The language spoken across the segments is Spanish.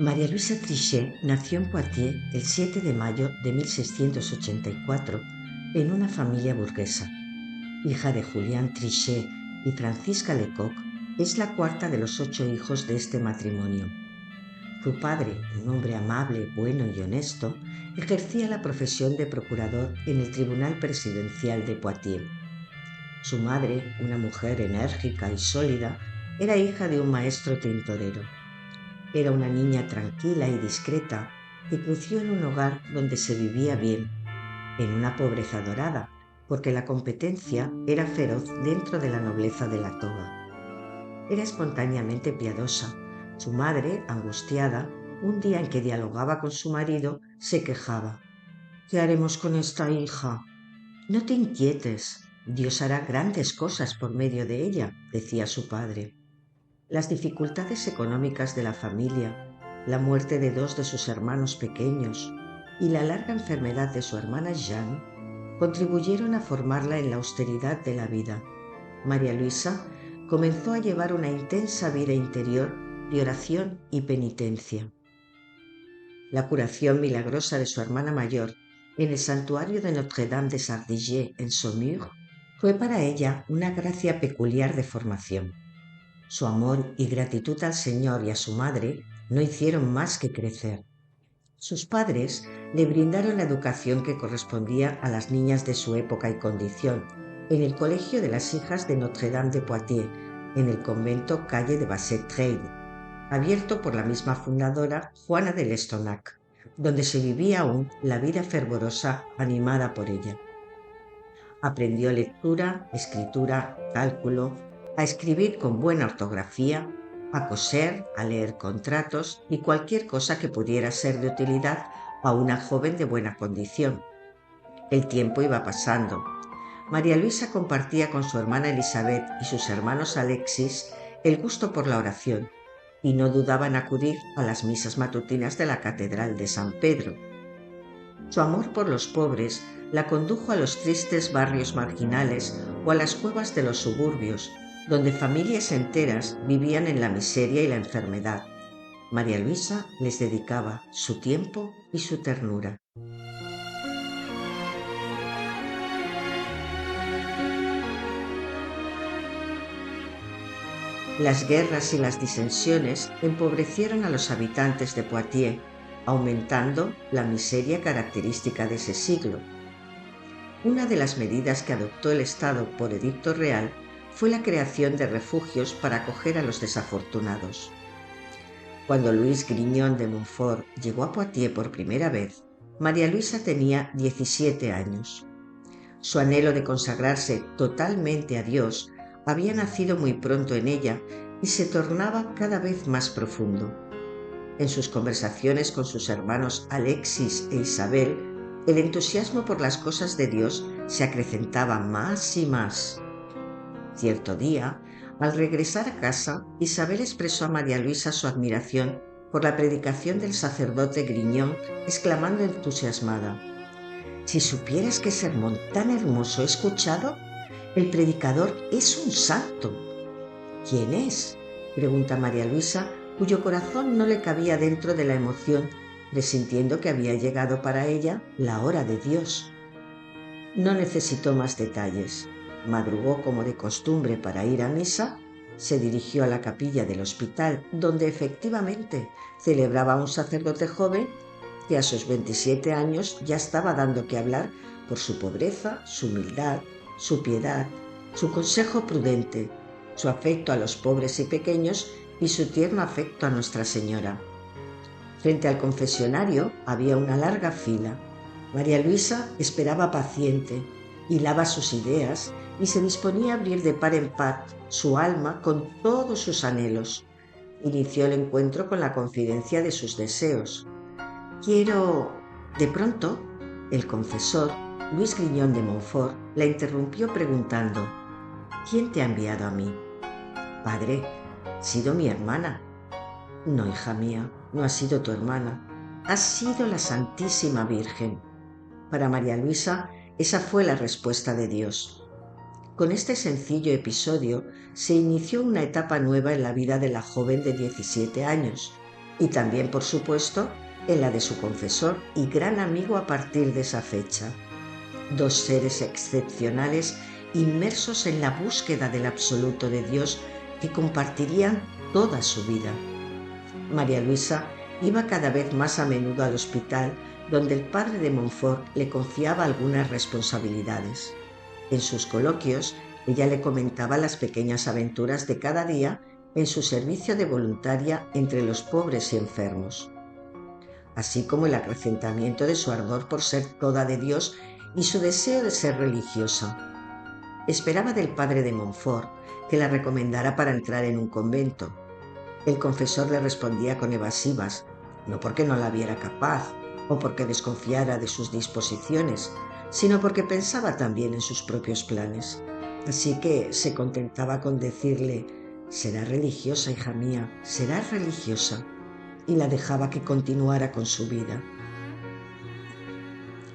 María Luisa Trichet nació en Poitiers el 7 de mayo de 1684 en una familia burguesa. Hija de Julián Trichet y Francisca Lecoq, es la cuarta de los 8 hijos de este matrimonio. Su padre, un hombre amable, bueno y honesto, ejercía la profesión de procurador en el Tribunal Presidencial de Poitiers. Su madre, una mujer enérgica y sólida, era hija de un maestro tintorero. Era una niña tranquila y discreta que creció en un hogar donde se vivía bien, en una pobreza dorada, porque la competencia era feroz dentro de la nobleza de la toga. Era espontáneamente piadosa. Su madre, angustiada, un día en que dialogaba con su marido, se quejaba. «¿Qué haremos con esta hija?» «No te inquietes, Dios hará grandes cosas por medio de ella», decía su padre. Las dificultades económicas de la familia, la muerte de 2 de sus hermanos pequeños y la larga enfermedad de su hermana Jeanne contribuyeron a formarla en la austeridad de la vida. María Luisa comenzó a llevar una intensa vida interior de oración y penitencia. La curación milagrosa de su hermana mayor en el santuario de Notre-Dame de Sardillet en Saumur fue para ella una gracia peculiar de formación. Su amor y gratitud al Señor y a su madre no hicieron más que crecer. Sus padres le brindaron la educación que correspondía a las niñas de su época y condición, en el Colegio de las Hijas de Notre-Dame de Poitiers, en el convento calle de Basset-Treille, abierto por la misma fundadora Juana de Lestonac, donde se vivía aún la vida fervorosa animada por ella. Aprendió lectura, escritura, cálculo, a escribir con buena ortografía, a coser, a leer contratos y cualquier cosa que pudiera ser de utilidad a una joven de buena condición. El tiempo iba pasando. María Luisa compartía con su hermana Elizabeth y sus hermanos Alexis el gusto por la oración y no dudaba en acudir a las misas matutinas de la Catedral de San Pedro. Su amor por los pobres la condujo a los tristes barrios marginales o a las cuevas de los suburbios, donde familias enteras vivían en la miseria y la enfermedad. María Luisa les dedicaba su tiempo y su ternura. Las guerras y las disensiones empobrecieron a los habitantes de Poitiers, aumentando la miseria característica de ese siglo. Una de las medidas que adoptó el Estado por edicto real fue la creación de refugios para acoger a los desafortunados. Cuando Luis Grignon de Montfort llegó a Poitiers por primera vez, María Luisa tenía 17 años. Su anhelo de consagrarse totalmente a Dios había nacido muy pronto en ella y se tornaba cada vez más profundo. En sus conversaciones con sus hermanos Alexis e Isabel, el entusiasmo por las cosas de Dios se acrecentaba más y más. Cierto día, al regresar a casa, Isabel expresó a María Luisa su admiración por la predicación del sacerdote Grignon, exclamando entusiasmada: «Si supieras qué sermón tan hermoso he escuchado, el predicador es un santo». «¿Quién es?», pregunta María Luisa, cuyo corazón no le cabía dentro de la emoción, presintiendo que había llegado para ella la hora de Dios. No necesitó más detalles. Madrugó como de costumbre para ir a misa, se dirigió a la capilla del hospital, donde efectivamente celebraba un sacerdote joven que a sus 27 años ya estaba dando que hablar por su pobreza, su humildad, su piedad, su consejo prudente, su afecto a los pobres y pequeños y su tierno afecto a Nuestra Señora. Frente al confesionario había una larga fila. María Luisa esperaba paciente, hilaba sus ideas y se disponía a abrir de par en par su alma con todos sus anhelos. Inició el encuentro con la confidencia de sus deseos. «Quiero...». De pronto, el confesor, Luis Grignon de Montfort, la interrumpió preguntando: «¿Quién te ha enviado a mí?». «Padre, ha sido mi hermana». «No, hija mía, no ha sido tu hermana, ha sido la Santísima Virgen». Para María Luisa, esa fue la respuesta de Dios. Con este sencillo episodio se inició una etapa nueva en la vida de la joven de 17 años. y también, por supuesto, en la de su confesor y gran amigo a partir de esa fecha. Dos seres excepcionales inmersos en la búsqueda del absoluto de Dios que compartirían toda su vida. María Luisa iba cada vez más a menudo al hospital, donde el padre de Montfort le confiaba algunas responsabilidades. En sus coloquios, ella le comentaba las pequeñas aventuras de cada día en su servicio de voluntaria entre los pobres y enfermos, así como el acrecentamiento de su ardor por ser toda de Dios y su deseo de ser religiosa. Esperaba del padre de Montfort que la recomendara para entrar en un convento. El confesor le respondía con evasivas, no porque no la viera capaz o porque desconfiara de sus disposiciones, sino porque pensaba también en sus propios planes. Así que se contentaba con decirle, serás religiosa, hija mía, serás religiosa, y la dejaba que continuara con su vida.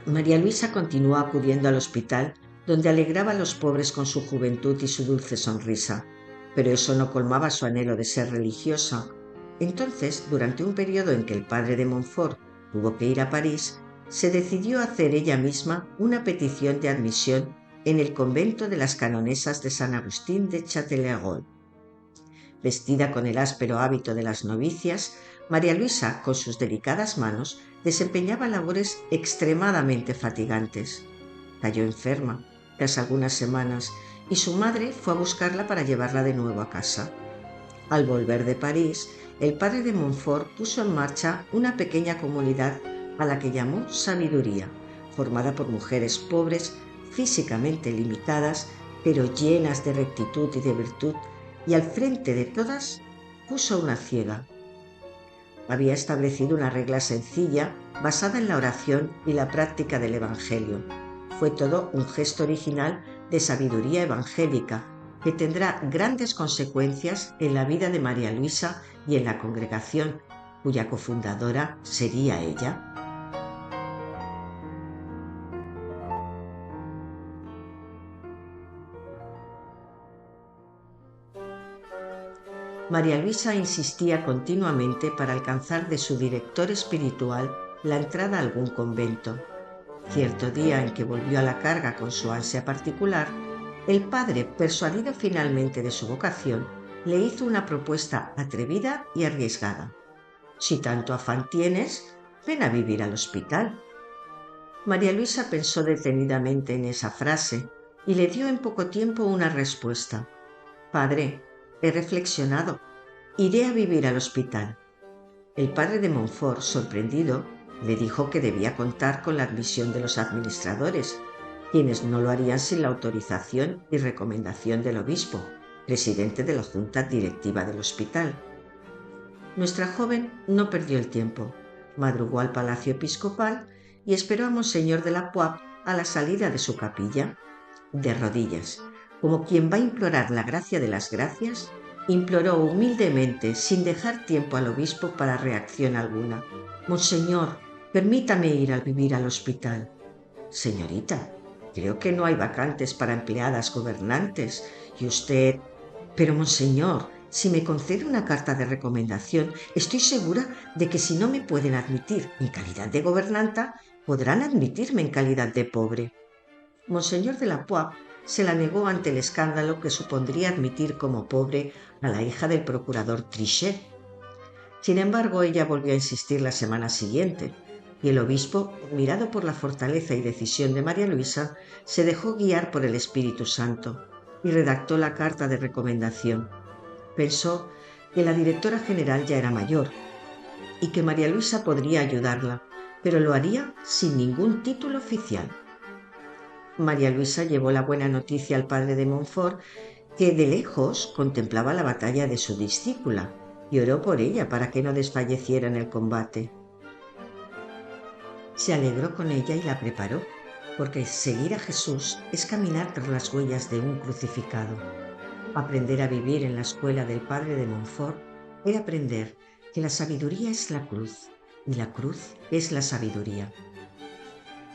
María Luisa continuó acudiendo al hospital, donde alegraba a los pobres con su juventud y su dulce sonrisa, pero eso no colmaba su anhelo de ser religiosa. Entonces, durante un periodo en que el padre de Montfort tuvo que ir a París, se decidió a hacer ella misma una petición de admisión en el convento de las canonesas de San Agustín de Châtellerault. Vestida con el áspero hábito de las novicias, María Luisa, con sus delicadas manos, desempeñaba labores extremadamente fatigantes. Cayó enferma tras algunas semanas y su madre fue a buscarla para llevarla de nuevo a casa. Al volver de París, el padre de Montfort puso en marcha una pequeña comunidad a la que llamó Sabiduría, formada por mujeres pobres, físicamente limitadas, pero llenas de rectitud y de virtud, y al frente de todas puso una ciega. Había establecido una regla sencilla basada en la oración y la práctica del Evangelio. Fue todo un gesto original de sabiduría evangélica que tendrá grandes consecuencias en la vida de María Luisa y en la congregación, cuya cofundadora sería ella. María Luisa insistía continuamente para alcanzar de su director espiritual la entrada a algún convento. Cierto día en que volvió a la carga con su ansia particular, el padre, persuadido finalmente de su vocación, le hizo una propuesta atrevida y arriesgada. Si tanto afán tienes, ven a vivir al hospital. María Luisa pensó detenidamente en esa frase y le dio en poco tiempo una respuesta. Padre, he reflexionado. Iré a vivir al hospital. El padre de Montfort, sorprendido, le dijo que debía contar con la admisión de los administradores, quienes no lo harían sin la autorización y recomendación del obispo, presidente de la junta directiva del hospital. Nuestra joven no perdió el tiempo, madrugó al palacio episcopal y esperó a Monseñor de la Poix a la salida de su capilla. De rodillas, como quien va a implorar la gracia de las gracias, imploró humildemente, sin dejar tiempo al obispo para reacción alguna. Monseñor, permítame ir a vivir al hospital. Señorita, creo que no hay vacantes para empleadas gobernantes y usted... Pero, monseñor, si me concede una carta de recomendación, estoy segura de que si no me pueden admitir en calidad de gobernanta, podrán admitirme en calidad de pobre. Monseñor de la Poix se la negó ante el escándalo que supondría admitir como pobre a la hija del procurador Trichet. Sin embargo, ella volvió a insistir la semana siguiente, y el obispo, admirado por la fortaleza y decisión de María Luisa, se dejó guiar por el Espíritu Santo y redactó la carta de recomendación. Pensó que la directora general ya era mayor y que María Luisa podría ayudarla, pero lo haría sin ningún título oficial. María Luisa llevó la buena noticia al padre de Montfort, que de lejos contemplaba la batalla de su discípula y oró por ella para que no desfalleciera en el combate. Se alegró con ella y la preparó, porque seguir a Jesús es caminar tras las huellas de un crucificado. Aprender a vivir en la escuela del padre de Montfort era aprender que la sabiduría es la cruz y la cruz es la sabiduría.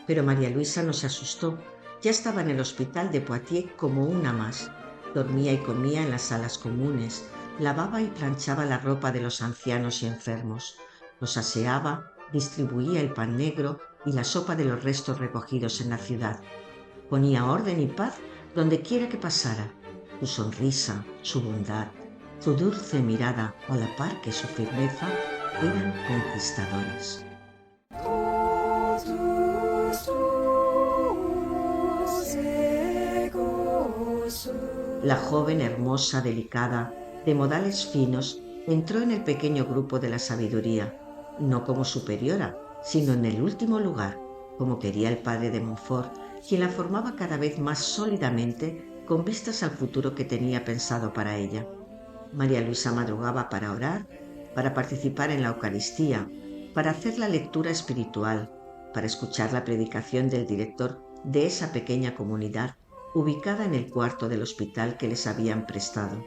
Pero María Luisa no se asustó. Ya estaba en el hospital de Poitiers como una más. Dormía y comía en las salas comunes, lavaba y planchaba la ropa de los ancianos y enfermos, Los aseaba, distribuía el pan negro y la sopa de los restos recogidos en la ciudad. Ponía orden y paz donde quiera que pasara. Su sonrisa, su bondad, su dulce mirada, a la par que su firmeza, eran conquistadores. La joven hermosa, delicada, de modales finos, entró en el pequeño grupo de la sabiduría, no como superiora, sino en el último lugar, como quería el padre de Montfort, quien la formaba cada vez más sólidamente con vistas al futuro que tenía pensado para ella. María Luisa madrugaba para orar, para participar en la Eucaristía, para hacer la lectura espiritual, para escuchar la predicación del director de esa pequeña comunidad ubicada en el cuarto del hospital que les habían prestado.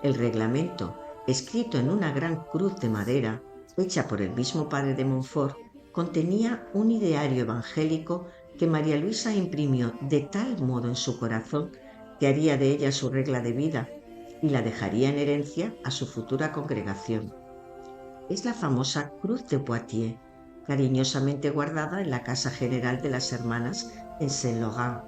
El reglamento, escrito en una gran cruz de madera, hecha por el mismo padre de Montfort, contenía un ideario evangélico que María Luisa imprimió de tal modo en su corazón que haría de ella su regla de vida y la dejaría en herencia a su futura congregación. Es la famosa Cruz de Poitiers, cariñosamente guardada en la Casa General de las Hermanas en Saint-Laurent.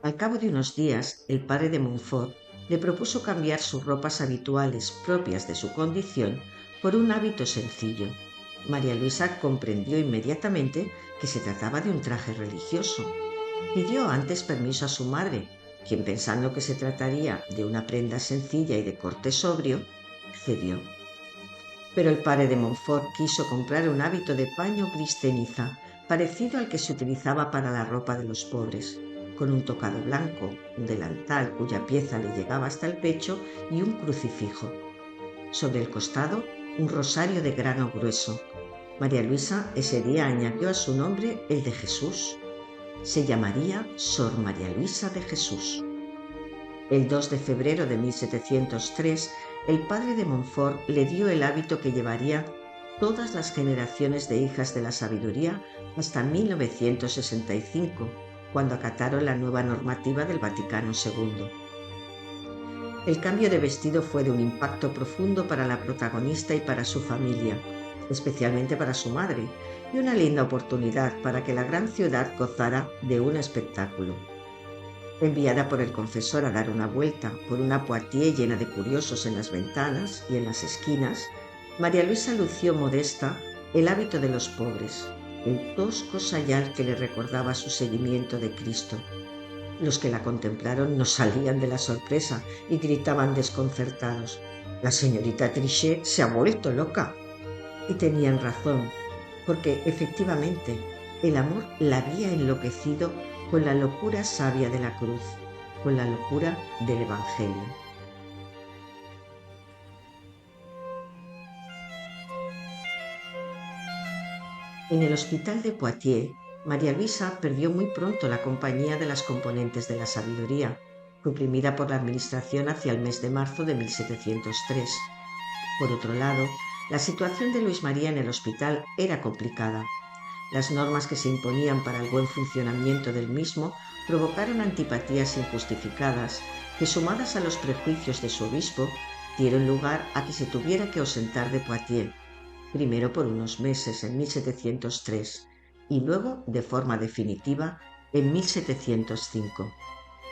Al cabo de unos días, el padre de Montfort le propuso cambiar sus ropas habituales propias de su condición por un hábito sencillo. María Luisa comprendió inmediatamente que se trataba de un traje religioso. Pidió antes permiso a su madre, quien, pensando que se trataría de una prenda sencilla y de corte sobrio, cedió. Pero el padre de Montfort quiso comprar un hábito de paño gris ceniza, parecido al que se utilizaba para la ropa de los pobres, con un tocado blanco, un delantal cuya pieza le llegaba hasta el pecho y un crucifijo. Sobre el costado, un rosario de grano grueso. María Luisa ese día añadió a su nombre el de Jesús. Se llamaría Sor María Luisa de Jesús. El 2 de febrero de 1703, el padre de Montfort le dio el hábito que llevaría todas las generaciones de hijas de la sabiduría hasta 1965, cuando acataron la nueva normativa del Vaticano II. El cambio de vestido fue de un impacto profundo para la protagonista y para su familia, especialmente para su madre, y una linda oportunidad para que la gran ciudad gozara de un espectáculo. Enviada por el confesor a dar una vuelta por una Poitiers llena de curiosos en las ventanas y en las esquinas, María Luisa lució modesta el hábito de los pobres, el tosco sayal que le recordaba su seguimiento de Cristo. Los que la contemplaron no salían de la sorpresa y gritaban desconcertados: «La señorita Trichet se ha vuelto loca». Y tenían razón, porque efectivamente el amor la había enloquecido con la locura sabia de la cruz, con la locura del Evangelio. En el hospital de Poitiers, María Luisa perdió muy pronto la compañía de las componentes de la sabiduría, suprimida por la administración hacia el mes de marzo de 1703. Por otro lado, la situación de Luis María en el hospital era complicada. Las normas que se imponían para el buen funcionamiento del mismo provocaron antipatías injustificadas que, sumadas a los prejuicios de su obispo, dieron lugar a que se tuviera que ausentar de Poitiers, primero por unos meses en 1703 y luego de forma definitiva en 1705.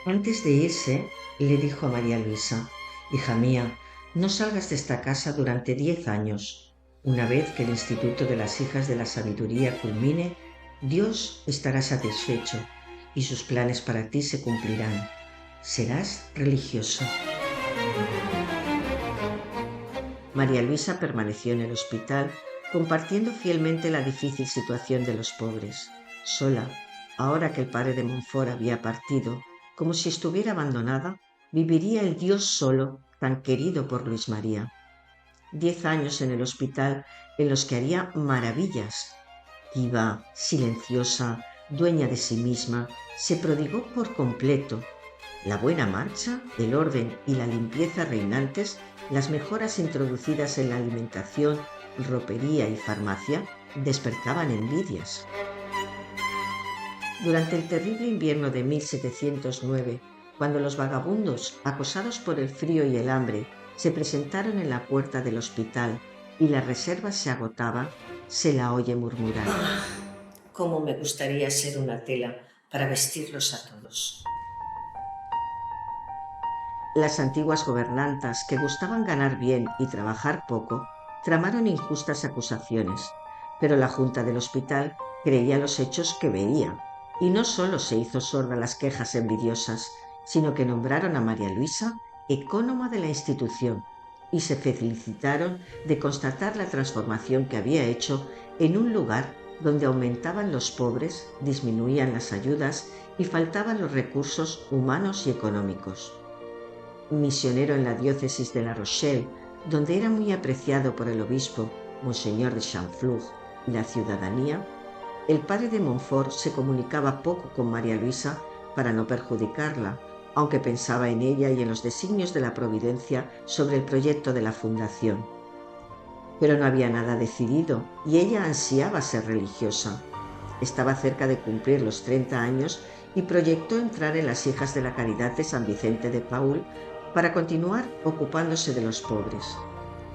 Antes de irse, le dijo a María Luisa: «Hija mía, no salgas de esta casa durante 10 años. Una vez que el Instituto de las Hijas de la Sabiduría culmine, Dios estará satisfecho y sus planes para ti se cumplirán. Serás religiosa». María Luisa permaneció en el hospital, compartiendo fielmente la difícil situación de los pobres. Sola, ahora que el padre de Montfort había partido, como si estuviera abandonada, viviría el Dios solo, tan querido por Luis María. 10 años en el hospital en los que haría maravillas. Viva, silenciosa, dueña de sí misma, se prodigó por completo. La buena marcha, el orden y la limpieza reinantes, las mejoras introducidas en la alimentación, ropería y farmacia, despertaban envidias. Durante el terrible invierno de 1709, cuando los vagabundos, acosados por el frío y el hambre, se presentaron en la puerta del hospital y la reserva se agotaba, se la oye murmurar: «Cómo me gustaría ser una tela para vestirlos a todos». Las antiguas gobernantas, que gustaban ganar bien y trabajar poco, tramaron injustas acusaciones, pero la junta del hospital creía los hechos que veía, y no solo se hizo sorda a las quejas envidiosas, sino que nombraron a María Luisa ecónoma de la institución y se felicitaron de constatar la transformación que había hecho en un lugar donde aumentaban los pobres, disminuían las ayudas y faltaban los recursos humanos y económicos. Misionero en la diócesis de La Rochelle, donde era muy apreciado por el obispo, Monseñor de Chanfleur, y la ciudadanía, el padre de Montfort se comunicaba poco con María Luisa para no perjudicarla, aunque pensaba en ella y en los designios de la providencia sobre el proyecto de la fundación. Pero no había nada decidido y ella ansiaba ser religiosa. Estaba cerca de cumplir los 30 años y proyectó entrar en las Hijas de la Caridad de San Vicente de Paúl para continuar ocupándose de los pobres.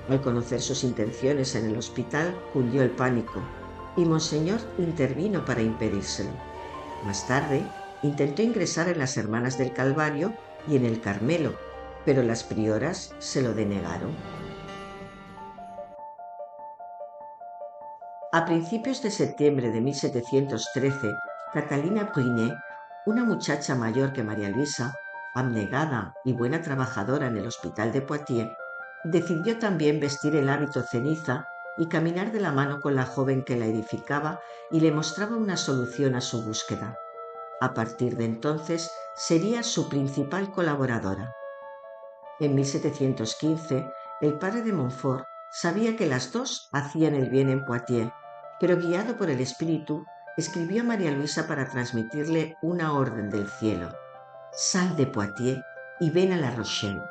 Al conocer sus intenciones en el hospital, cundió el pánico y Monseñor intervino para impedírselo. Más tarde, intentó ingresar en las Hermanas del Calvario y en el Carmelo, pero las prioras se lo denegaron. A principios de septiembre de 1713, Catalina Brunet, una muchacha mayor que María Luisa, abnegada y buena trabajadora en el hospital de Poitiers, decidió también vestir el hábito ceniza y caminar de la mano con la joven que la edificaba y le mostraba una solución a su búsqueda. A partir de entonces sería su principal colaboradora. En 1715, el padre de Montfort sabía que las dos hacían el bien en Poitiers, pero guiado por el Espíritu, escribió a María Luisa para transmitirle una orden del cielo: «Sal de Poitiers y ven a La Rochelle.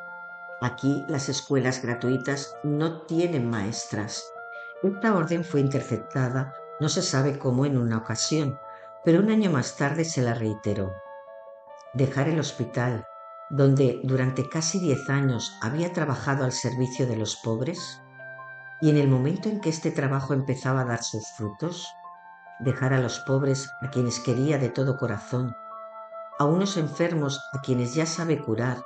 Aquí las escuelas gratuitas no tienen maestras». Esta orden fue interceptada, no se sabe cómo, en una ocasión, pero un año más tarde se la reiteró. Dejar el hospital, donde durante casi 10 años había trabajado al servicio de los pobres, y en el momento en que este trabajo empezaba a dar sus frutos, dejar a los pobres a quienes quería de todo corazón, a unos enfermos a quienes ya sabe curar,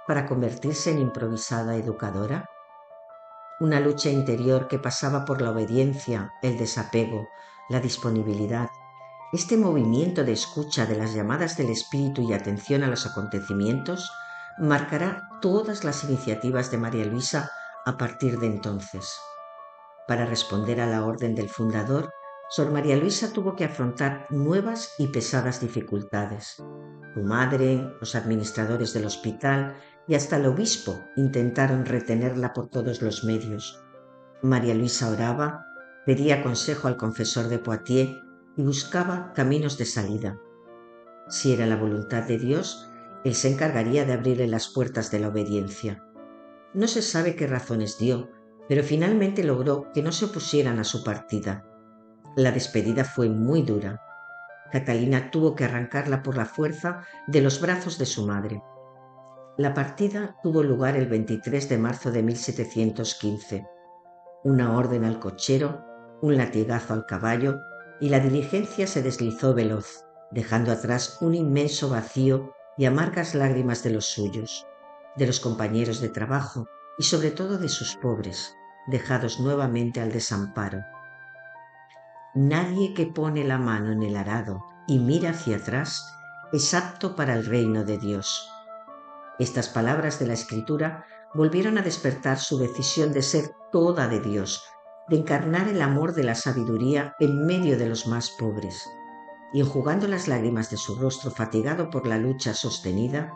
para convertirse en improvisada educadora. Una lucha interior que pasaba por la obediencia, el desapego, la disponibilidad. Este movimiento de escucha de las llamadas del espíritu y atención a los acontecimientos marcará todas las iniciativas de María Luisa a partir de entonces. Para responder a la orden del fundador, Sor María Luisa tuvo que afrontar nuevas y pesadas dificultades. Su madre, los administradores del hospital y hasta el obispo intentaron retenerla por todos los medios. María Luisa oraba, pedía consejo al confesor de Poitiers y buscaba caminos de salida. Si era la voluntad de Dios, Él se encargaría de abrirle las puertas de la obediencia. No se sabe qué razones dio, pero finalmente logró que no se opusieran a su partida. La despedida fue muy dura. Catalina tuvo que arrancarla por la fuerza de los brazos de su madre. La partida tuvo lugar el 23 de marzo de 1715. Una orden al cochero, un latigazo al caballo, y la diligencia se deslizó veloz, dejando atrás un inmenso vacío y amargas lágrimas de los suyos, de los compañeros de trabajo y sobre todo de sus pobres, dejados nuevamente al desamparo. Nadie que pone la mano en el arado y mira hacia atrás es apto para el reino de Dios. Estas palabras de la Escritura volvieron a despertar su decisión de ser toda de Dios, de encarnar el amor de la sabiduría en medio de los más pobres. Y enjugando las lágrimas de su rostro fatigado por la lucha sostenida,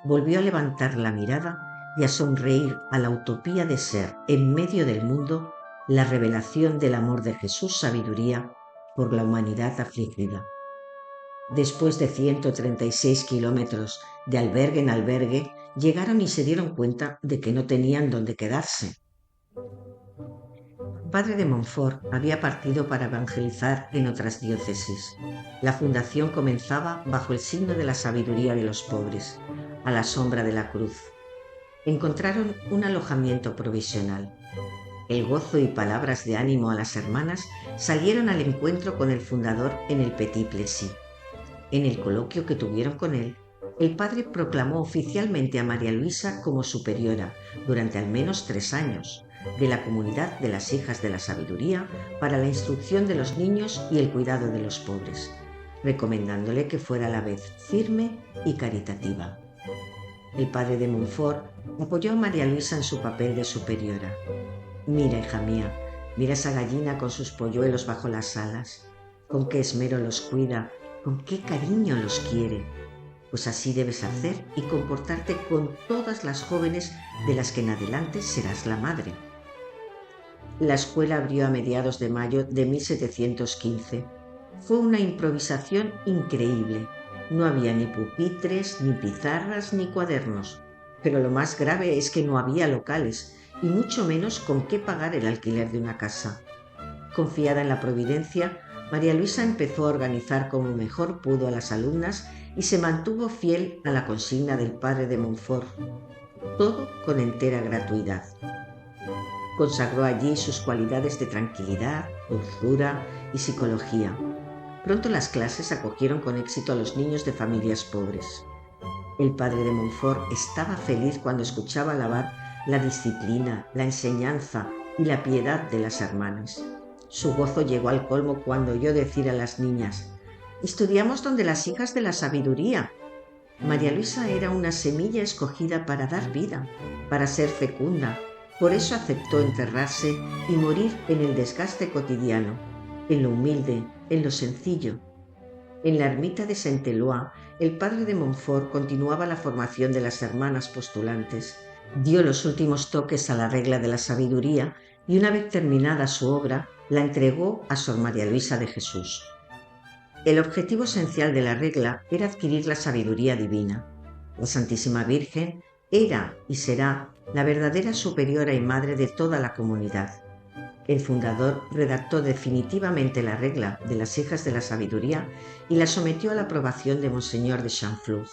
volvió a levantar la mirada y a sonreír a la utopía de ser, en medio del mundo, la revelación del amor de Jesús sabiduría por la humanidad afligida. Después de 136 kilómetros de albergue en albergue, llegaron y se dieron cuenta de que no tenían dónde quedarse. El padre de Montfort había partido para evangelizar en otras diócesis. La fundación comenzaba bajo el signo de la sabiduría de los pobres, a la sombra de la cruz. encontraron un alojamiento provisional. El gozo y palabras de ánimo a las hermanas salieron al encuentro con el fundador en el Petit Plessis. En el coloquio que tuvieron con él, el padre proclamó oficialmente a María Luisa como superiora durante al menos 3 años de la comunidad de las hijas de la sabiduría para la instrucción de los niños y el cuidado de los pobres, recomendándole que fuera a la vez firme y caritativa. El padre de Montfort apoyó a María Luisa en su papel de superiora. Mira, hija mía, mira esa gallina con sus polluelos bajo las alas, con qué esmero los cuida, con qué cariño los quiere. Pues así debes hacer y comportarte con todas las jóvenes de las que en adelante serás la madre. La escuela abrió a mediados de mayo de 1715. Fue una improvisación increíble. No había ni pupitres, ni pizarras, ni cuadernos. Pero lo más grave es que no había locales, y mucho menos con qué pagar el alquiler de una casa. Confiada en la providencia, María Luisa empezó a organizar como mejor pudo a las alumnas y se mantuvo fiel a la consigna del padre de Montfort, todo con entera gratuidad. Consagró allí sus cualidades de tranquilidad, dulzura y psicología. Pronto las clases acogieron con éxito a los niños de familias pobres. El padre de Montfort estaba feliz cuando escuchaba alabar la disciplina, la enseñanza y la piedad de las hermanas. Su gozo llegó al colmo cuando oyó decir a las niñas: «Estudiamos donde las hijas de la sabiduría». María Luisa era una semilla escogida para dar vida, para ser fecunda. Por eso aceptó enterrarse y morir en el desgaste cotidiano, en lo humilde, en lo sencillo. En la ermita de Saint-Éloi, el padre de Montfort continuaba la formación de las hermanas postulantes, dio los últimos toques a la regla de la sabiduría y una vez terminada su obra, la entregó a Sor María Luisa de Jesús. El objetivo esencial de la regla era adquirir la sabiduría divina. La Santísima Virgen era y será la verdadera superiora y madre de toda la comunidad. El fundador redactó definitivamente la regla de las hijas de la sabiduría y la sometió a la aprobación de Monseñor de Chanfleury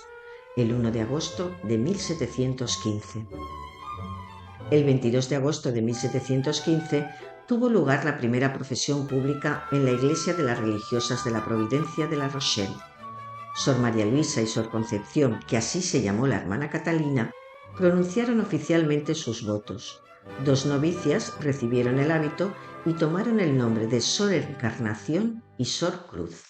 el 1 de agosto de 1715. El 22 de agosto de 1715 tuvo lugar la primera profesión pública en la iglesia de las religiosas de la Providencia de La Rochelle. Sor María Luisa y Sor Concepción, que así se llamó la hermana Catalina, pronunciaron oficialmente sus votos. 2 novicias recibieron el hábito y tomaron el nombre de Sor Encarnación y Sor Cruz.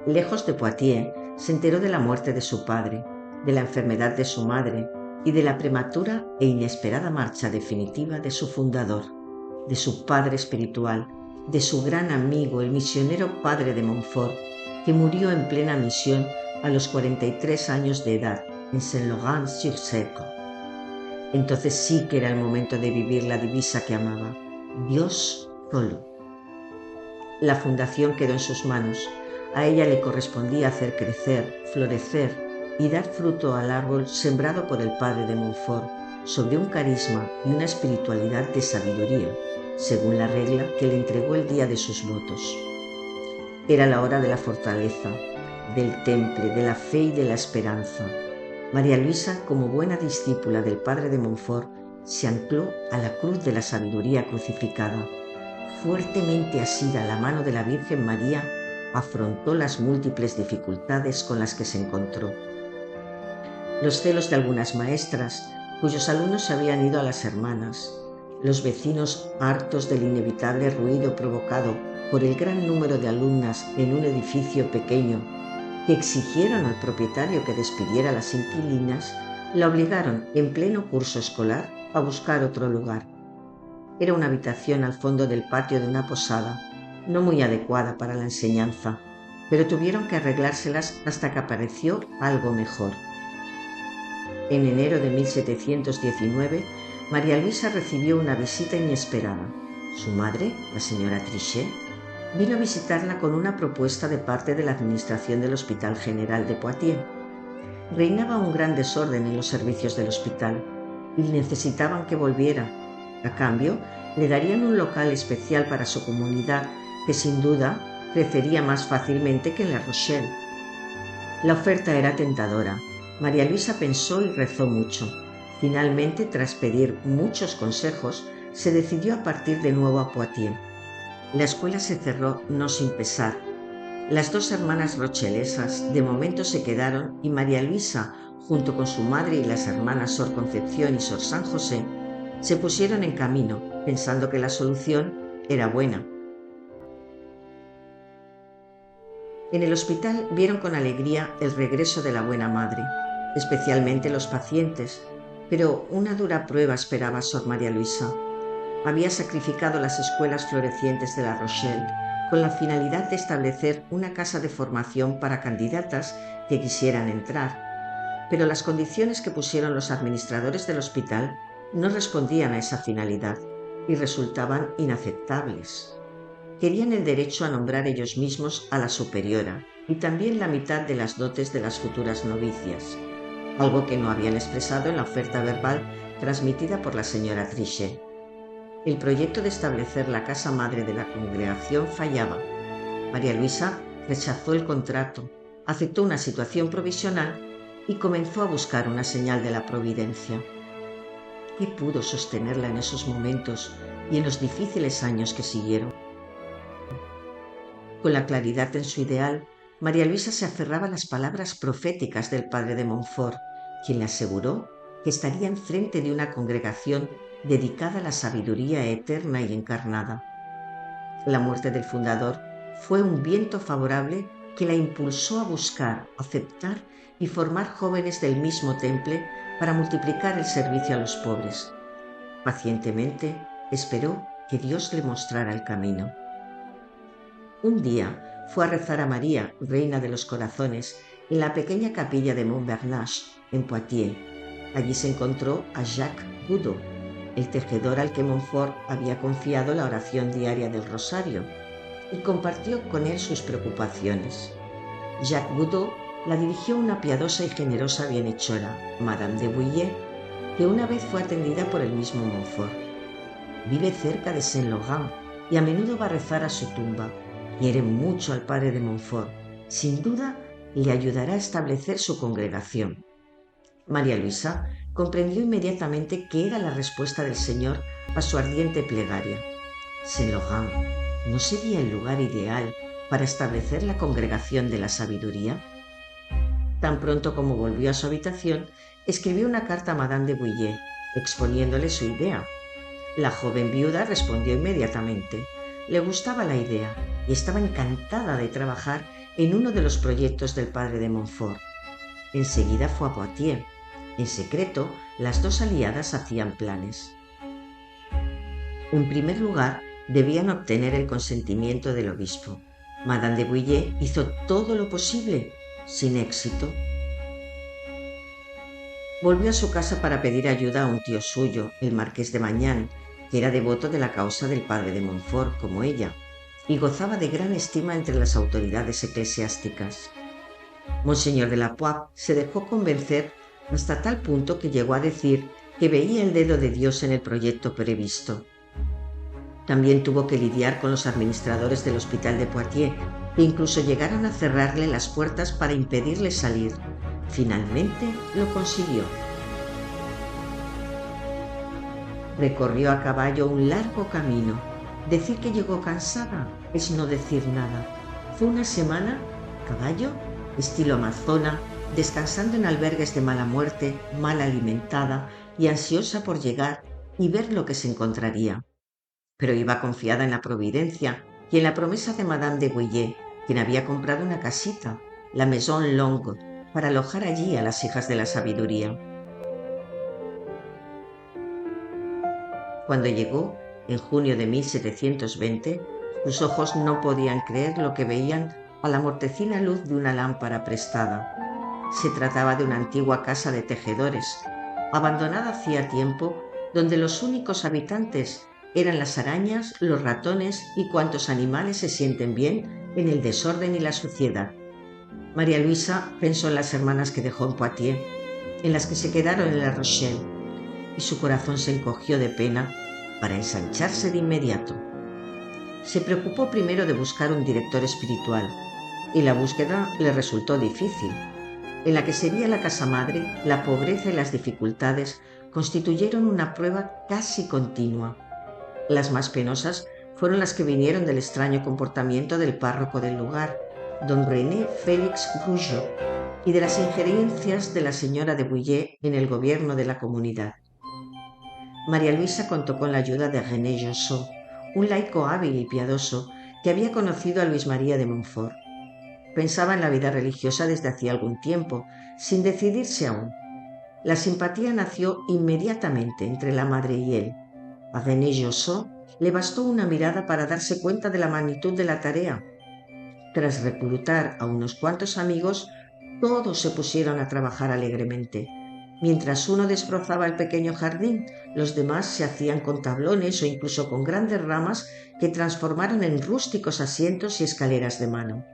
Lejos de Poitiers, se enteró de la muerte de su padre, de la enfermedad de su madre y de la prematura e inesperada marcha definitiva de su fundador, de su padre espiritual, de su gran amigo, el misionero padre de Montfort, que murió en plena misión a los 43 años de edad en Saint-Laurent-sur-Sèvre. Entonces sí que era el momento de vivir la divisa que amaba: Dios solo. La fundación quedó en sus manos. A ella le correspondía hacer crecer, florecer y dar fruto al árbol sembrado por el padre de Montfort, sobre un carisma y una espiritualidad de sabiduría, según la regla que le entregó el día de sus votos. Era la hora de la fortaleza, del temple, de la fe y de la esperanza. María Luisa, como buena discípula del padre de Montfort, se ancló a la cruz de la sabiduría crucificada. Fuertemente asida a la mano de la Virgen María, afrontó las múltiples dificultades con las que se encontró. Los celos de algunas maestras, cuyos alumnos se habían ido a las hermanas, los vecinos hartos del inevitable ruido provocado por el gran número de alumnas en un edificio pequeño, que exigieron al propietario que despidiera a las inquilinas, la obligaron en pleno curso escolar a buscar otro lugar. Era una habitación al fondo del patio de una posada, no muy adecuada para la enseñanza, pero tuvieron que arreglárselas hasta que apareció algo mejor. En enero de 1719, María Luisa recibió una visita inesperada. Su madre, la señora Trichet, vino a visitarla con una propuesta de parte de la administración del Hospital General de Poitiers. Reinaba un gran desorden en los servicios del hospital y necesitaban que volviera. A cambio, le darían un local especial para su comunidad, que sin duda crecería más fácilmente que en La Rochelle. La oferta era tentadora. María Luisa pensó y rezó mucho. Finalmente, tras pedir muchos consejos, se decidió a partir de nuevo a Poitiers. La escuela se cerró no sin pesar. Las dos hermanas rochelesas de momento se quedaron y María Luisa, junto con su madre y las hermanas Sor Concepción y Sor San José, se pusieron en camino, pensando que la solución era buena. En el hospital vieron con alegría el regreso de la buena madre, especialmente los pacientes, pero una dura prueba esperaba a Sor María Luisa. Había sacrificado las escuelas florecientes de La Rochelle con la finalidad de establecer una casa de formación para candidatas que quisieran entrar, pero las condiciones que pusieron los administradores del hospital no respondían a esa finalidad y resultaban inaceptables. Querían el derecho a nombrar ellos mismos a la superiora y también la mitad de las dotes de las futuras novicias, algo que no habían expresado en la oferta verbal transmitida por la señora Trichet. El proyecto de establecer la casa madre de la congregación fallaba. María Luisa rechazó el contrato, aceptó una situación provisional y comenzó a buscar una señal de la providencia. ¿Qué pudo sostenerla en esos momentos y en los difíciles años que siguieron? Con la claridad en su ideal, María Luisa se aferraba a las palabras proféticas del padre de Montfort, quien le aseguró que estaría enfrente de una congregación dedicada a la sabiduría eterna y encarnada. La muerte del fundador fue un viento favorable que la impulsó a buscar, aceptar y formar jóvenes del mismo temple para multiplicar el servicio a los pobres. Pacientemente esperó que Dios le mostrara el camino. Un día fue a rezar a María, Reina de los Corazones, en la pequeña capilla de Montparnasse, en Poitiers. Allí se encontró a Jacques Boudot, el tejedor al que Montfort había confiado la oración diaria del rosario, y compartió con él sus preocupaciones. Jacques Boudot la dirigió a una piadosa y generosa bienhechora, Madame de Bouillé, que una vez fue atendida por el mismo Montfort. Vive cerca de Saint-Laurent y a menudo va a rezar a su tumba. Quiere mucho al padre de Montfort. Sin duda, le ayudará a establecer su congregación. María Luisa comprendió inmediatamente que era la respuesta del Señor a su ardiente plegaria. Saint-Laurent, ¿no sería el lugar ideal para establecer la congregación de la sabiduría? Tan pronto como volvió a su habitación, escribió una carta a Madame de Bouillé, exponiéndole su idea. La joven viuda respondió inmediatamente. Le gustaba la idea y estaba encantada de trabajar en uno de los proyectos del padre de Montfort. Enseguida fue a Poitiers. En secreto, las dos aliadas hacían planes. En primer lugar, debían obtener el consentimiento del obispo. Madame de Bouillé hizo todo lo posible, sin éxito. Volvió a su casa para pedir ayuda a un tío suyo, el marqués de Mañán, que era devoto de la causa del padre de Montfort, como ella, y gozaba de gran estima entre las autoridades eclesiásticas. Monseñor de la Poivre se dejó convencer hasta tal punto que llegó a decir que veía el dedo de Dios en el proyecto previsto. También tuvo que lidiar con los administradores del hospital de Poitiers, que incluso llegaron a cerrarle las puertas para impedirle salir. Finalmente lo consiguió. Recorrió a caballo un largo camino. Decir que llegó cansada es no decir nada. Fue una semana a caballo, estilo amazona, descansando en albergues de mala muerte, mal alimentada y ansiosa por llegar y ver lo que se encontraría. Pero iba confiada en la providencia y en la promesa de Madame de Bouillé, quien había comprado una casita, la Maison Longue, para alojar allí a las hijas de la sabiduría. Cuando llegó, en junio de 1720, sus ojos no podían creer lo que veían a la mortecina luz de una lámpara prestada. Se trataba de una antigua casa de tejedores, abandonada hacía tiempo, donde los únicos habitantes eran las arañas, los ratones y cuantos animales se sienten bien en el desorden y la suciedad. María Luisa pensó en las hermanas que dejó en Poitiers, en las que se quedaron en La Rochelle, y su corazón se encogió de pena para ensancharse de inmediato. Se preocupó primero de buscar un director espiritual. y la búsqueda le resultó difícil. En la que sería la casa madre, la pobreza y las dificultades constituyeron una prueba casi continua. Las más penosas fueron las que vinieron del extraño comportamiento del párroco del lugar, don René Félix Rougeot, y de las injerencias de la señora de Bouillé en el gobierno de la comunidad. María Luisa contó con la ayuda de René Jossot, un laico hábil y piadoso que había conocido a Luis María de Montfort. Pensaba en la vida religiosa desde hacía algún tiempo, sin decidirse aún. La simpatía nació inmediatamente entre la madre y él. A René Jossot le bastó una mirada para darse cuenta de la magnitud de la tarea. Tras reclutar a unos cuantos amigos, todos se pusieron a trabajar alegremente. Mientras uno desbrozaba el pequeño jardín, los demás se hacían con tablones o incluso con grandes ramas que transformaron en rústicos asientos y escaleras de mano.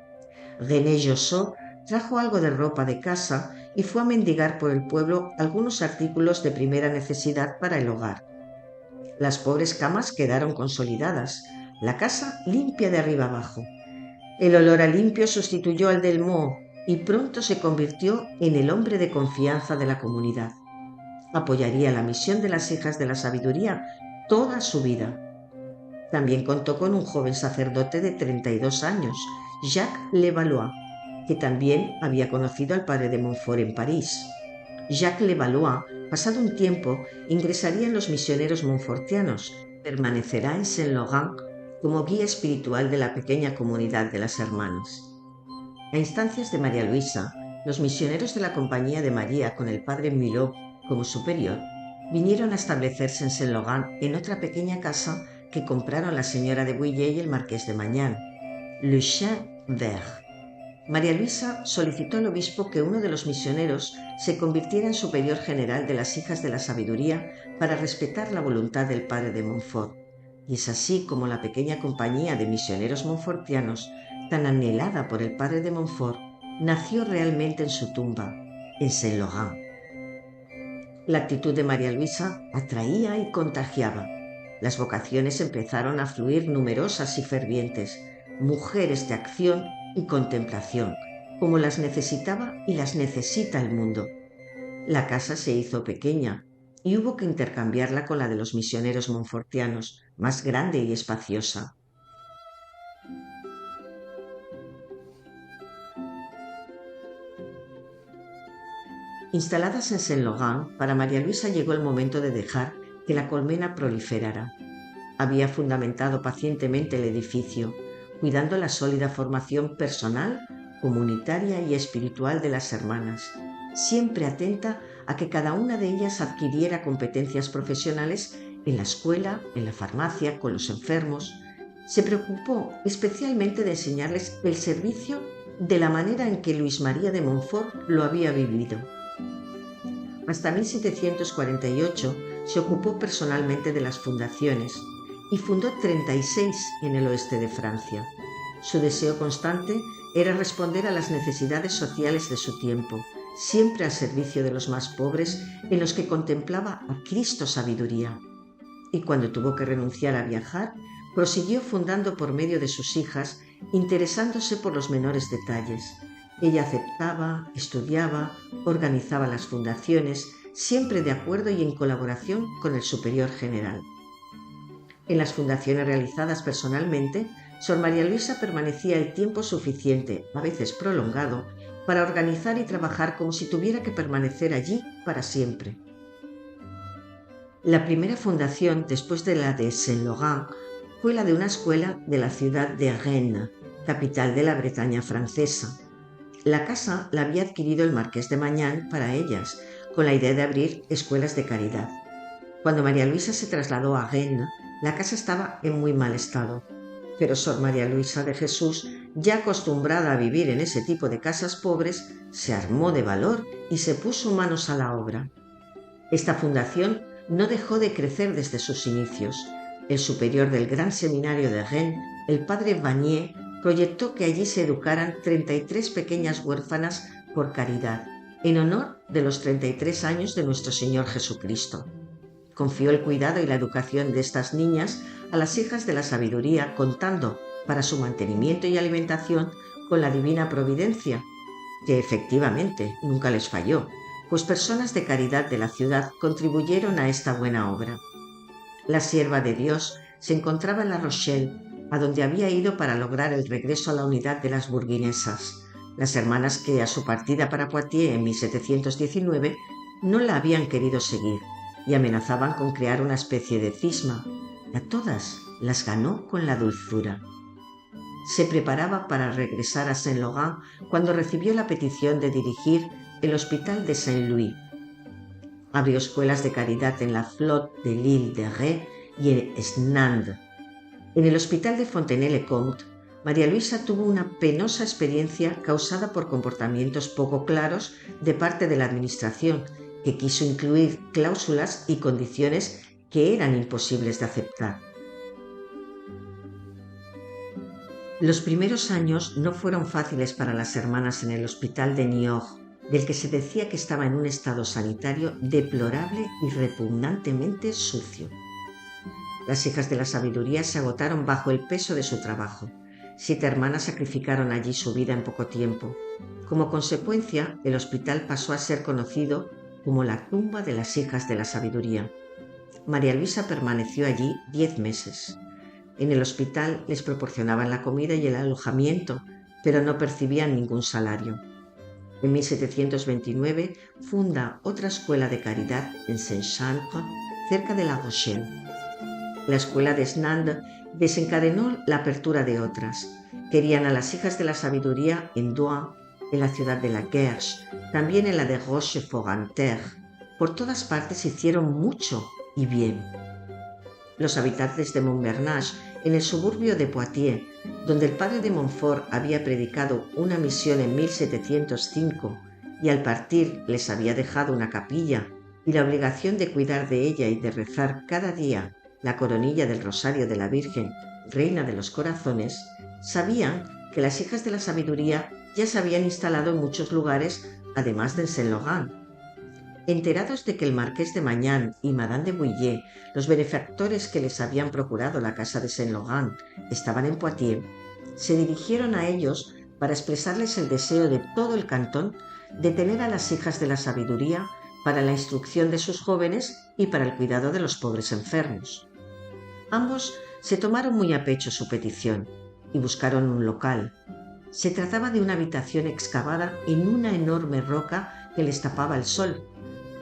René Jossot trajo algo de ropa de casa y fue a mendigar por el pueblo algunos artículos de primera necesidad para el hogar. Las pobres camas quedaron consolidadas, la casa limpia de arriba abajo. El olor a limpio sustituyó al del moho y pronto se convirtió en el hombre de confianza de la comunidad. Apoyaría la misión de las hijas de la sabiduría toda su vida. También contó con un joven sacerdote de 32 años, Jacques Levallois, que también había conocido al padre de Montfort en París. Jacques Levallois, pasado un tiempo, ingresaría en los misioneros montfortianos, permanecerá en Saint-Laurent como guía espiritual de la pequeña comunidad de las hermanas. A instancias de María Luisa, los misioneros de la Compañía de María con el padre Mulot como superior vinieron a establecerse en Saint-Laurent en otra pequeña casa que compraron la señora de Bouillé y el marqués de Magnan, Le Chien Vert. María Luisa solicitó al obispo que uno de los misioneros se convirtiera en superior general de las hijas de la sabiduría para respetar la voluntad del padre de Montfort, y es así como la pequeña compañía de misioneros montfortianos, tan anhelada por el padre de Montfort, nació realmente en su tumba, en Saint-Laurent. La actitud de María Luisa atraía y contagiaba. Las vocaciones empezaron a fluir numerosas y fervientes, mujeres de acción y contemplación, como las necesitaba y las necesita el mundo. La casa se hizo pequeña y hubo que intercambiarla con la de los misioneros montfortianos, más grande y espaciosa. Instaladas en Saint-Laurent, para María Luisa llegó el momento de dejar que la colmena proliferara. Había fundamentado pacientemente el edificio, cuidando la sólida formación personal, comunitaria y espiritual de las hermanas, siempre atenta a que cada una de ellas adquiriera competencias profesionales en la escuela, en la farmacia, con los enfermos. Se preocupó especialmente de enseñarles el servicio de la manera en que Luis María de Montfort lo había vivido. Hasta 1748 se ocupó personalmente de las fundaciones y fundó 36 en el oeste de Francia. Su deseo constante era responder a las necesidades sociales de su tiempo, siempre al servicio de los más pobres, en los que contemplaba a Cristo sabiduría. Y cuando tuvo que renunciar a viajar, prosiguió fundando por medio de sus hijas, interesándose por los menores detalles. Ella aceptaba, estudiaba, organizaba las fundaciones, siempre de acuerdo y en colaboración con el superior general. En las fundaciones realizadas personalmente, Sor María Luisa permanecía el tiempo suficiente, a veces prolongado, para organizar y trabajar como si tuviera que permanecer allí para siempre. La primera fundación, después de la de Saint-Laurent, fue la de una escuela de la ciudad de Rennes, capital de la Bretaña francesa. La casa la había adquirido el marqués de Magnan para ellas, con la idea de abrir escuelas de caridad. Cuando María Luisa se trasladó a Rennes, la casa estaba en muy mal estado, pero Sor María Luisa de Jesús, ya acostumbrada a vivir en ese tipo de casas pobres, se armó de valor y se puso manos a la obra. Esta fundación no dejó de crecer desde sus inicios. El superior del Gran Seminario de Rennes, el padre Vanier, proyectó que allí se educaran 33 pequeñas huérfanas por caridad, en honor de los 33 años de nuestro Señor Jesucristo. Confió el cuidado y la educación de estas niñas a las hijas de la sabiduría, contando, para su mantenimiento y alimentación, con la divina providencia, que efectivamente nunca les falló, pues personas de caridad de la ciudad contribuyeron a esta buena obra. La sierva de Dios se encontraba en La Rochelle, a donde había ido para lograr el regreso a la unidad de las burguinesas, las hermanas que a su partida para Poitiers en 1719 no la habían querido seguir y amenazaban con crear una especie de cisma. A todas las ganó con la dulzura. Se preparaba para regresar a Saint-Laurent cuando recibió la petición de dirigir el Hospital de Saint-Louis. Abrió escuelas de caridad en la Flotte de l'Île de Ré y en Esnandes. En el Hospital de Fontenay-le-Comte, María Luisa tuvo una penosa experiencia causada por comportamientos poco claros de parte de la administración, que quiso incluir cláusulas y condiciones que eran imposibles de aceptar. Los primeros años no fueron fáciles para las hermanas en el hospital de Niort, del que se decía que estaba en un estado sanitario deplorable y repugnantemente sucio. Las hijas de la sabiduría se agotaron bajo el peso de su trabajo. 7 hermanas sacrificaron allí su vida en poco tiempo. Como consecuencia, el hospital pasó a ser conocido como la tumba de las hijas de la sabiduría. María Luisa permaneció allí 10 meses. En el hospital les proporcionaban la comida y el alojamiento, pero no percibían ningún salario. En 1729 funda otra escuela de caridad en Saint-Chancre, cerca de La Rochelle. La escuela de Esnandes desencadenó la apertura de otras. Querían a las hijas de la sabiduría en Douai, en la ciudad de La Guerche, también en la de Rochefort-en-Terre. Por todas partes hicieron mucho y bien. Los habitantes de Montbernage, en el suburbio de Poitiers, donde el padre de Montfort había predicado una misión en 1705 y al partir les había dejado una capilla y la obligación de cuidar de ella y de rezar cada día la coronilla del Rosario de la Virgen, Reina de los Corazones, sabían que las hijas de la sabiduría ya se habían instalado en muchos lugares, además de Saint-Laurent. Enterados de que el marqués de Mañan y Madame de Bouillé, los benefactores que les habían procurado la casa de Saint-Laurent, estaban en Poitiers, se dirigieron a ellos para expresarles el deseo de todo el cantón de tener a las hijas de la sabiduría para la instrucción de sus jóvenes y para el cuidado de los pobres enfermos. Ambos se tomaron muy a pecho su petición y buscaron un local. Se trataba de una habitación excavada en una enorme roca que les tapaba el sol.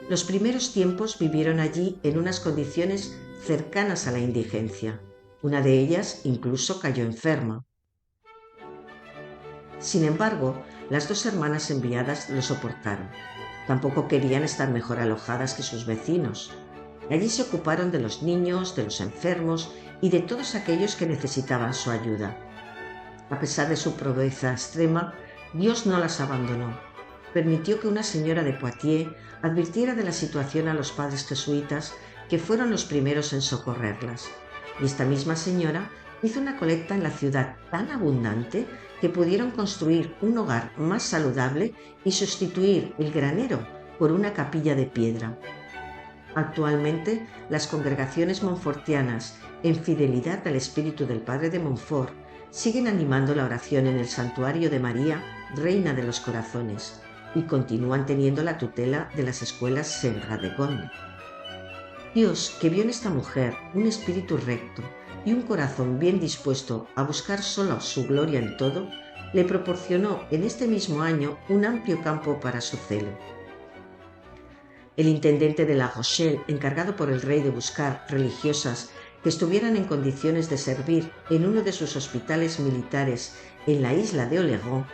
Los primeros tiempos vivieron allí en unas condiciones cercanas a la indigencia. Una de ellas incluso cayó enferma. Sin embargo, las 2 hermanas enviadas lo soportaron. Tampoco querían estar mejor alojadas que sus vecinos. Allí se ocuparon de los niños, de los enfermos y de todos aquellos que necesitaban su ayuda. A pesar de su pobreza extrema, Dios no las abandonó. Permitió que una señora de Poitiers advirtiera de la situación a los padres jesuitas, que fueron los primeros en socorrerlas. Y esta misma señora hizo una colecta en la ciudad tan abundante que pudieron construir un hogar más saludable y sustituir el granero por una capilla de piedra. Actualmente, las congregaciones montfortianas, en fidelidad al espíritu del padre de Montfort, siguen animando la oración en el santuario de María, Reina de los Corazones, y continúan teniendo la tutela de las escuelas Saint-Radegonde. Dios, que vio en esta mujer un espíritu recto y un corazón bien dispuesto a buscar solo su gloria en todo, le proporcionó en este mismo año un amplio campo para su celo. El intendente de La Rochelle, encargado por el rey de buscar religiosas que estuvieran en condiciones de servir en uno de sus hospitales militares en la isla de Oléron,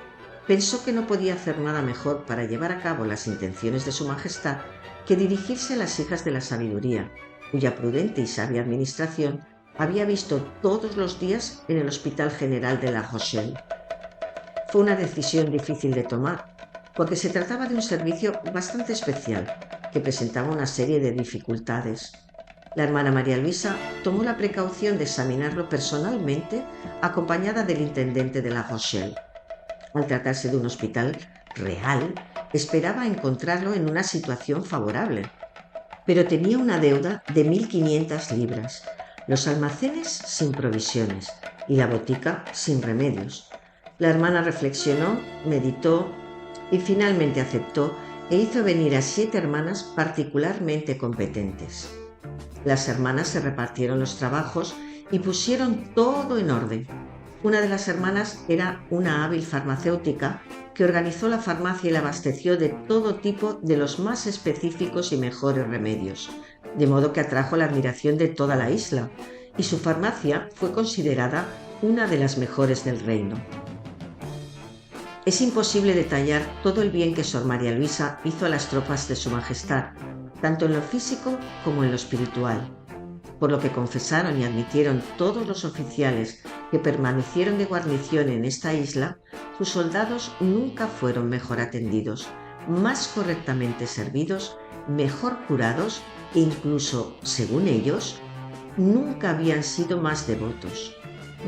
pensó que no podía hacer nada mejor para llevar a cabo las intenciones de su majestad que dirigirse a las hijas de la sabiduría, cuya prudente y sabia administración había visto todos los días en el Hospital General de La Rochelle. Fue una decisión difícil de tomar, porque se trataba de un servicio bastante especial, que presentaba una serie de dificultades. La hermana María Luisa tomó la precaución de examinarlo personalmente, acompañada del intendente de La Rochelle. Al tratarse de un hospital real, esperaba encontrarlo en una situación favorable, pero tenía una deuda de 1.500 libras, los almacenes sin provisiones y la botica sin remedios. La hermana reflexionó, meditó y finalmente aceptó e hizo venir a 7 hermanas particularmente competentes. Las hermanas se repartieron los trabajos y pusieron todo en orden. Una de las hermanas era una hábil farmacéutica que organizó la farmacia y la abasteció de todo tipo de los más específicos y mejores remedios, de modo que atrajo la admiración de toda la isla, y su farmacia fue considerada una de las mejores del reino. Es imposible detallar todo el bien que Sor María Luisa hizo a las tropas de su majestad, tanto en lo físico como en lo espiritual, por lo que confesaron y admitieron todos los oficiales que permanecieron de guarnición en esta isla. Sus soldados nunca fueron mejor atendidos, más correctamente servidos, mejor curados e incluso, según ellos, nunca habían sido más devotos.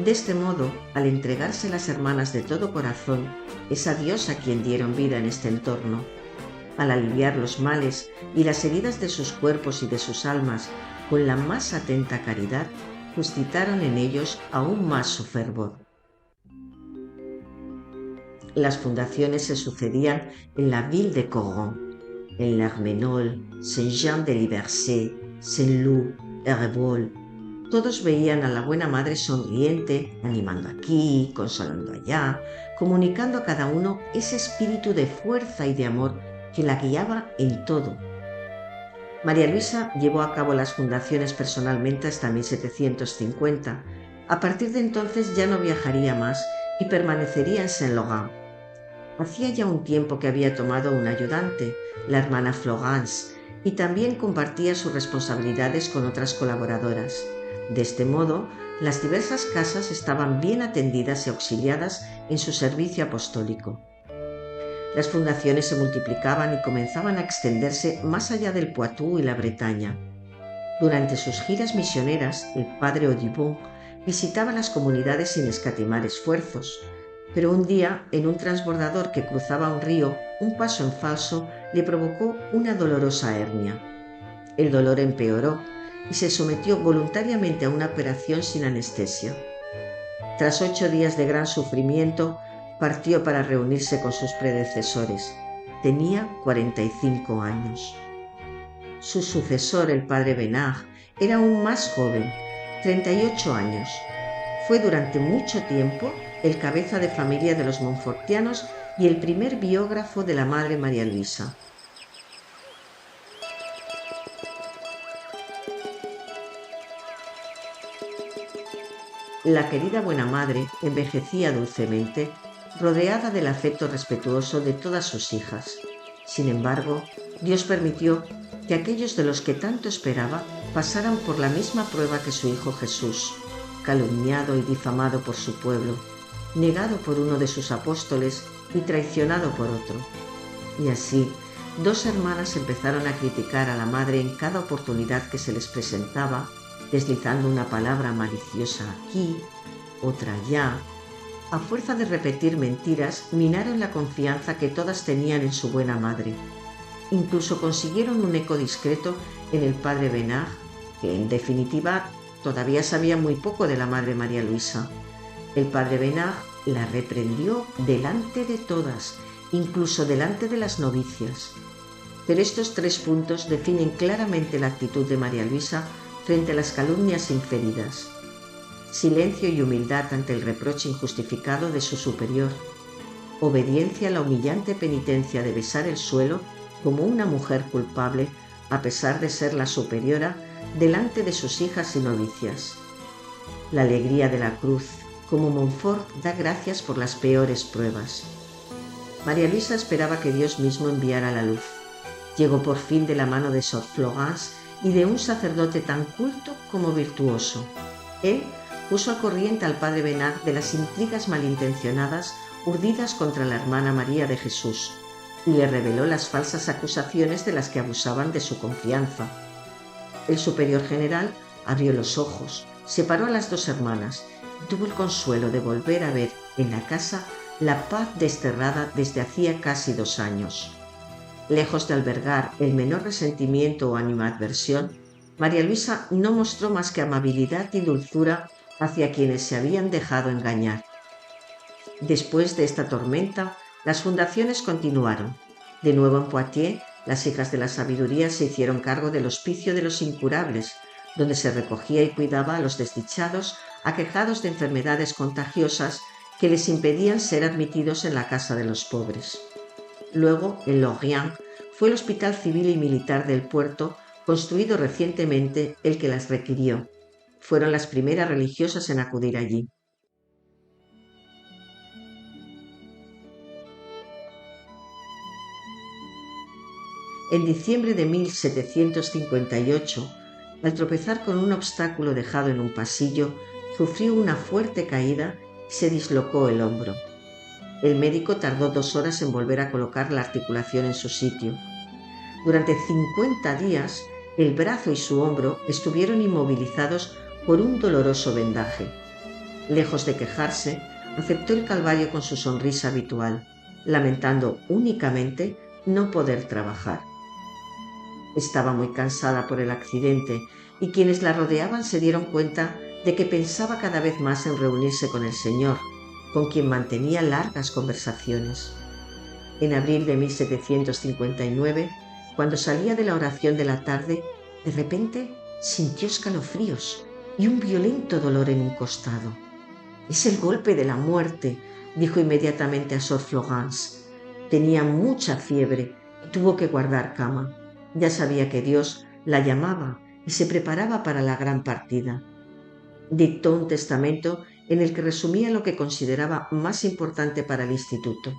De este modo, al entregarse las hermanas de todo corazón, es a Dios a quien dieron vida en este entorno. Al aliviar los males y las heridas de sus cuerpos y de sus almas con la más atenta caridad, suscitaron en ellos aún más su fervor. Las fundaciones se sucedían en la ville de Coron, en l'Armenol, Saint-Jean-de-Liversé, Saint-Loup, Herbol. Todos veían a la buena madre sonriente, animando aquí, consolando allá, comunicando a cada uno ese espíritu de fuerza y de amor que la guiaba en todo. María Luisa llevó a cabo las fundaciones personalmente hasta 1750. A partir de entonces ya no viajaría más y permanecería en Saint-Laurent. Hacía ya un tiempo que había tomado un ayudante, la hermana Florence, y también compartía sus responsabilidades con otras colaboradoras. De este modo, las diversas casas estaban bien atendidas y auxiliadas en su servicio apostólico. Las fundaciones se multiplicaban y comenzaban a extenderse más allá del Poitou y la Bretaña. Durante sus giras misioneras, el padre Audubon visitaba las comunidades sin escatimar esfuerzos, pero un día, en un transbordador que cruzaba un río, un paso en falso le provocó una dolorosa hernia. El dolor empeoró y se sometió voluntariamente a una operación sin anestesia. Tras 8 días de gran sufrimiento, partió para reunirse con sus predecesores. Tenía 45 años. Su sucesor, el padre Benard, era aún más joven, 38 años. Fue durante mucho tiempo el cabeza de familia de los Montfortianos y el primer biógrafo de la Madre María Luisa. La querida buena madre envejecía dulcemente, rodeada del afecto respetuoso de todas sus hijas. Sin embargo, Dios permitió que aquellos de los que tanto esperaba pasaran por la misma prueba que su hijo Jesús, calumniado y difamado por su pueblo, negado por uno de sus apóstoles y traicionado por otro. Y así, 2 hermanas empezaron a criticar a la madre en cada oportunidad que se les presentaba, deslizando una palabra maliciosa aquí, otra allá. A fuerza de repetir mentiras, minaron la confianza que todas tenían en su buena madre. Incluso consiguieron un eco discreto en el padre Benard, que en definitiva todavía sabía muy poco de la Madre María Luisa. El padre Benard la reprendió delante de todas, incluso delante de las novicias. Pero estos 3 puntos definen claramente la actitud de María Luisa frente a las calumnias inferidas. Silencio y humildad ante el reproche injustificado de su superior. Obediencia a la humillante penitencia de besar el suelo como una mujer culpable, a pesar de ser la superiora, delante de sus hijas y novicias. La alegría de la cruz, como Montfort da gracias por las peores pruebas. María Luisa esperaba que Dios mismo enviara la luz. Llegó por fin de la mano de Sor Florence y de un sacerdote tan culto como virtuoso. Él puso al corriente al padre Benard de las intrigas malintencionadas urdidas contra la hermana María de Jesús y le reveló las falsas acusaciones de las que abusaban de su confianza. El superior general abrió los ojos, separó a las 2 hermanas y tuvo el consuelo de volver a ver en la casa la paz desterrada desde hacía casi 2 años. Lejos de albergar el menor resentimiento o animadversión, María Luisa no mostró más que amabilidad y dulzura hacia quienes se habían dejado engañar. Después de esta tormenta, las fundaciones continuaron. De nuevo en Poitiers, las hijas de la sabiduría se hicieron cargo del hospicio de los incurables, donde se recogía y cuidaba a los desdichados aquejados de enfermedades contagiosas que les impedían ser admitidos en la casa de los pobres. Luego, en Lorient, fue el Hospital Civil y Militar del puerto, construido recientemente, el que las requirió. Fueron las primeras religiosas en acudir allí. En diciembre de 1758, al tropezar con un obstáculo dejado en un pasillo, sufrió una fuerte caída y se dislocó el hombro. El médico tardó 2 horas en volver a colocar la articulación en su sitio. Durante 50 días, el brazo y su hombro estuvieron inmovilizados por un doloroso vendaje. Lejos de quejarse, aceptó el calvario con su sonrisa habitual, lamentando únicamente no poder trabajar. Estaba muy cansada por el accidente y quienes la rodeaban se dieron cuenta de que pensaba cada vez más en reunirse con el Señor, con quien mantenía largas conversaciones. En abril de 1759, cuando salía de la oración de la tarde, de repente sintió escalofríos y un violento dolor en un costado. «Es el golpe de la muerte», dijo inmediatamente a Sor Florence. Tenía mucha fiebre y tuvo que guardar cama. Ya sabía que Dios la llamaba y se preparaba para la gran partida. Dictó un testamento en el que resumía lo que consideraba más importante para el instituto.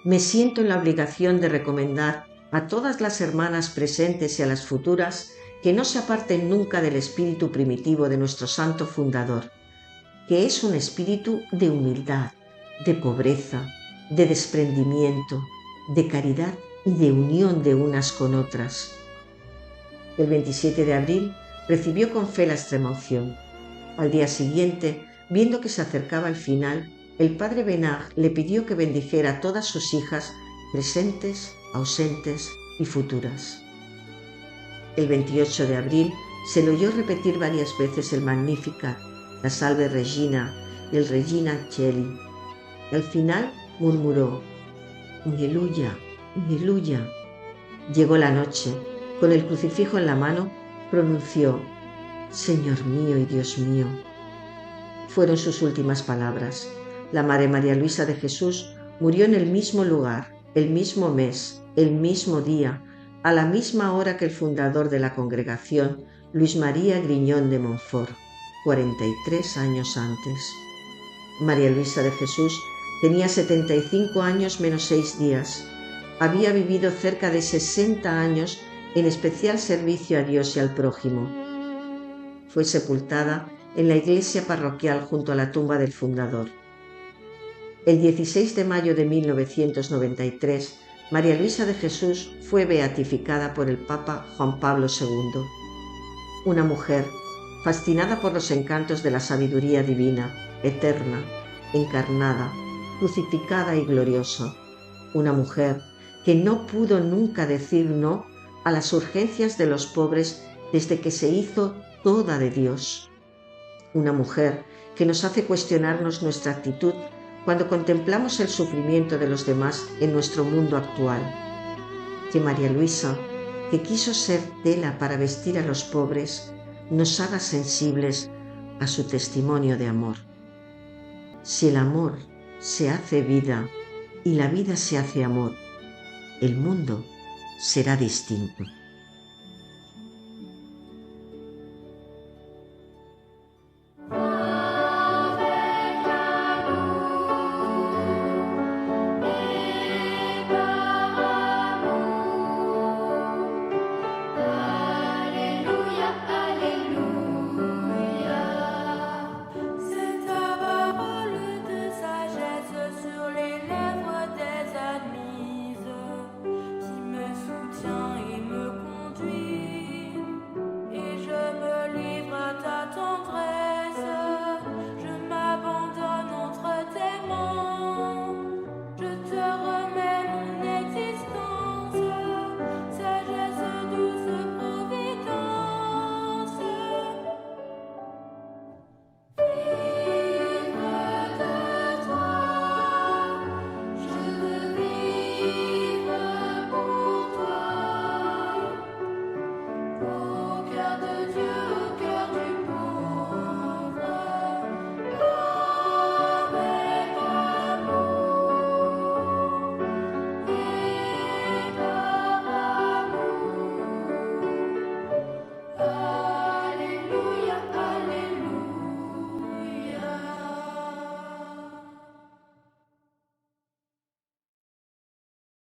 «Me siento en la obligación de recomendar a todas las hermanas presentes y a las futuras que no se aparten nunca del espíritu primitivo de nuestro santo fundador, que es un espíritu de humildad, de pobreza, de desprendimiento, de caridad y de unión de unas con otras». El 27 de abril recibió con fe la extremaunción. Al día siguiente, viendo que se acercaba el final, el padre Benard le pidió que bendijera a todas sus hijas, presentes, ausentes y futuras. El 28 de abril se le oyó repetir varias veces el Magnificat, la Salve Regina y el Regina Coeli. Al final murmuró: «Aleluya, aleluya». Llegó la noche. Con el crucifijo en la mano, pronunció: «Señor mío y Dios mío». Fueron sus últimas palabras. La Madre María Luisa de Jesús murió en el mismo lugar, el mismo mes, el mismo día, a la misma hora que el fundador de la congregación, Luis María Griñón de Montfort, 43 años antes. María Luisa de Jesús tenía 75 años menos 6 días. Había vivido cerca de 60 años en especial servicio a Dios y al prójimo. Fue sepultada en la iglesia parroquial junto a la tumba del fundador. El 16 de mayo de 1993, María Luisa de Jesús fue beatificada por el Papa Juan Pablo II. Una mujer fascinada por los encantos de la sabiduría divina, eterna, encarnada, crucificada y gloriosa. Una mujer que no pudo nunca decir no a las urgencias de los pobres desde que se hizo toda de Dios. Una mujer que nos hace cuestionarnos nuestra actitud cuando contemplamos el sufrimiento de los demás en nuestro mundo actual. Que María Luisa, que quiso ser tela para vestir a los pobres, nos haga sensibles a su testimonio de amor. Si el amor se hace vida y la vida se hace amor, el mundo será distinto.